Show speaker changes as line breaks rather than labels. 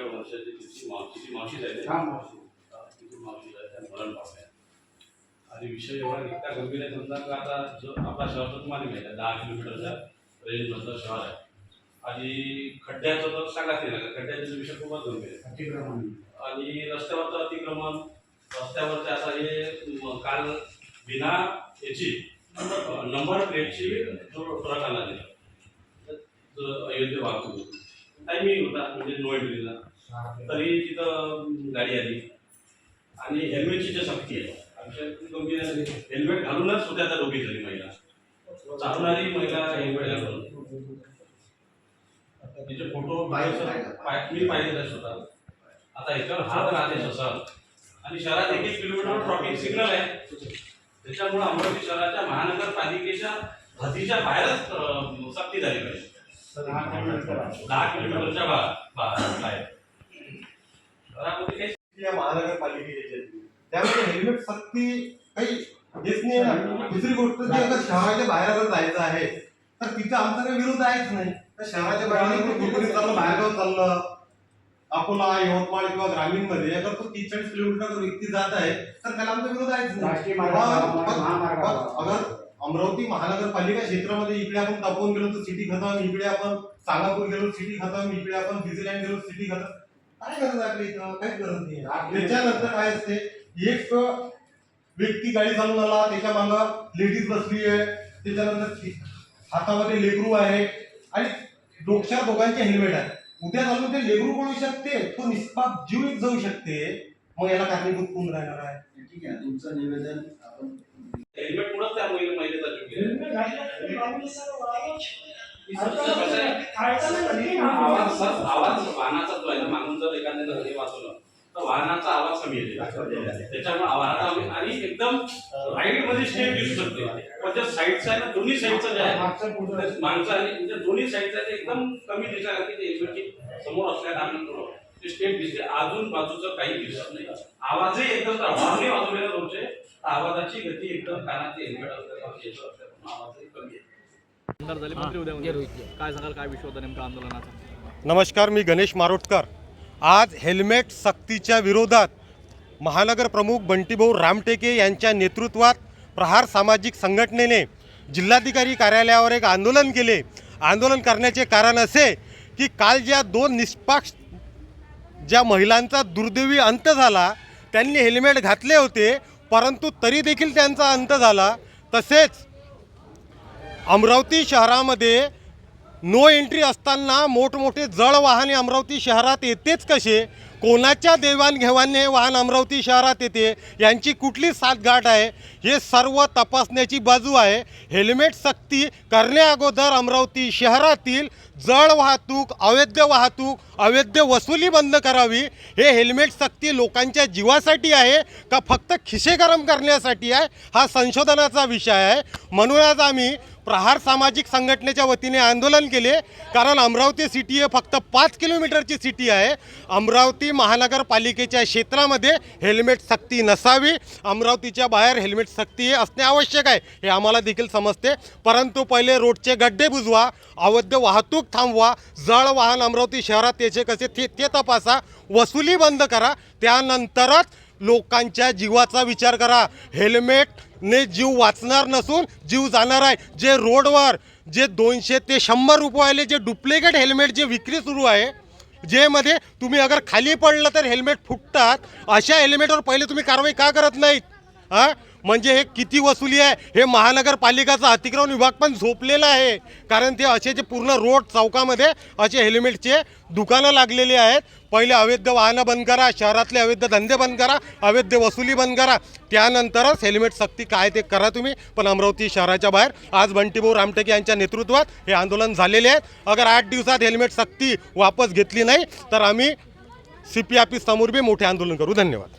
वर्षाची तिची मावशी जायचे मावशी जायचे मरण पावल्या आणि विषय एवढा इतका गंभीर आहे समजा की आता जो आपला शहर तर तुम्हाला माहिती आहे 10 किलोमीटरच्या रेंजमधलं शहर आहे आणि खड्ड्याचं तर सांगाच नाही लागत. खड्ड्याचा विषय खूपच गंभीर आहे. अतिक्रमण आणि रस्त्यावरचं अतिक्रमण रस्त्यावरचे आता हे काल बिना याची नंबर प्लेटची जो ट्रक आला जो अयोध्ये वाहतूक टायमिंग होता म्हणजे नो एंट्रीला तरी तिथं गाडी आली आणि हेल्मेटची जी सक्ती आहे आमच्या गंभीर हेल्मेट घालूनच सुद्धा त्या दोघी झाली महिला चालणारी महिला हेल्मेट घालून तिचे फोटो मी पाहिजे स्वतः. आता याच्यावर हात राहते असं आणि शहरात 1 किलोमीटर ट्रॅफिक सिग्नल आहे त्याच्यामुळे अमरावती शहराच्या महानगरपालिकेच्या हद्दीच्या बाहेरच सक्ती झाली पाहिजे. 10 किलोमीटरच्या बाहेर
महानगरपालिकेच्या त्यामुळे हेल्मेट सक्ती काही हेच नाही ना. दुसरी गोष्ट जी अगर शहराच्या बाहेर जर जायचं आहे तर तिथं आमचा काही विरोध आहेच नाही. तर शहराच्या बाहेर चाललं बाहेरगाव चाललं अकोला यवतमाळ किंवा ग्रामीण मध्ये अगर तो 30-40 किलोमीटर व्यक्ती जात आहे तर त्याला आमचा विरोध आहेच नाही. अगर अमरावती महानगरपालिका क्षेत्रामध्ये इकडे आपण तापवून गेलो तर सिटी खतम, इकडे आपण सांगापूर गेलो सिटी खतम, इकडे आपण डिझीलँड गेलो सिटी खतम. काय गरज आहे आपली इथं? काहीच गरज नाही. त्याच्यानंतर काय असते एक व्यक्ती गाडी चालून आला त्याच्या मागं लेडीज बसली आहे त्याच्यानंतर हातामध्ये लेकरू आहे आणि डोक्यावर दोघांचे हेल्मेट आहे. उद्या चालून ते लेकरू पडू शकते तो निष्पाप जीव एक जाऊ शकते. मग याला कारणीभूत कोण राहणार आहे?
ठीक आहे तुमचं निवेदन आपण
हेल्मेट मुळे त्या महिलेचा जीव आवाज वाहनाचा जो आहे ना मागून जर एखाद्याने हे वाचवलं तर वाहनाचा आवाज कमी येते त्याच्यामुळे आवाज आणि एकदम राईट मध्ये स्टेप दिसू शकते पण ज्या साईडचा आहे ना दोन्ही साईडचं जे आहे मागचं आणि दोन्ही साईडचं ते एकदम कमी दिसला की ते हेल्मेटची समोर असल्या कारणानं ते स्टेप दिसते. अजून बाजूचं काही दिसत नाही. आवाजही एकदम हॉर्नने वाजवलेला तुमचे आवाजाची गती एकदम कानाची हेल्मेट असल्यापासून आवाजही कमी आहे.
काय सांगाल काय विषय होता नेमका आंदोलनाचा?
नमस्कार, मी गणेश मारोटकर. आज हेल्मेट सक्तीच्या विरोधात महानगर प्रमुख बंटीभाऊ रामटेके यांच्या नेतृत्वात प्रहार सामाजिक संघटनेने जिल्हाधिकारी कार्यालयावर एक आंदोलन केले. आंदोलन करण्याचे कारण असे की काल ज्या 2 निष्पक्ष ज्या महिलांचा दुर्दैवी अंत झाला त्यांनी हेल्मेट घातले होते परंतु तरी देखील त्यांचा अंत झाला. तसेच अमरावती शहरामध्ये नो एंट्री असताना मोठमोठे जड वाहने अमरावती शहरात येतेच कसे, कोणाच्या देवाणघेवाणीने वाहन अमरावती शहरात येते, यांची कुठली साठगाठ आहे हे सर्व तपासण्याची बाजू आहे. हेल्मेट सक्ती करण्याअगोदर अमरावती शहरातील जड वाहतूक अवैध वसुली बंद करावी. हे हेल्मेट सक्ती लोकांच्या जीवासाठी आहे का फक्त खिसे गरम करण्यासाठी आहे हा संशोधनाचा विषय आहे. म्हणूनच आम्ही प्रहार सामाजिक संघटनेच्या वतीने आंदोलन केले. कारण अमरावती सिटी हे फक्त 5 किलोमीटरची सिटी आहे. अमरावती महानगरपालिकेच्या क्षेत्रामध्ये हेल्मेट सक्ती नसावी. अमरावतीच्या बाहेर हेल्मेट सक्ती असणे आवश्यक आहे हे आम्हाला देखील समजते. परंतु पहिले रोडचे गड्डे बुजवा, अवैध वाहतूक थांबवा, जड वाहन अमरावती शहरात याचे कसे ते तपासा, वसुली बंद करा, त्यानंतरच लोकांच्या जीवाचा विचार करा. हेल्मेटने जीव वाचणार नसून जीव जाणार आहे. जे रोडवर जे 200 ते 100 रुपयाले जे डुप्लिकेट हेल्मेट जे विक्री सुरू आहे जे मध्ये तुम्ही अगर खाली पडलं तर हेल्मेट फुटतात, अशा हेल्मेटवर पहिले तुम्ही कारवाई का करत नाहीत? म्हणजे हे किती वसुली आहे? हे महानगरपालिकाचा अतिक्रमण विभाग पण झोपलेला आहे. कारण ते असे जे पूर्ण रोड चौकामध्ये असे हेल्मेटचे दुकानं लागलेले आहेत. पहिले अवैध वाहनं बंद करा, शहरातले अवैध धंदे बंद करा, अवैध वसुली बंद करा, त्यानंतरच हेल्मेट सक्ती काय ते करा तुम्ही. पण अमरावती शहराच्या बाहेर आज बंटीभाऊ रामटेके यांच्या नेतृत्वात हे आंदोलन झालेले आहे. अगर 8 दिवसात हेल्मेट सक्ती वापस घेतली नाही तर आम्ही CP ऑफिस समोर बी मोठे आंदोलन करू. धन्यवाद.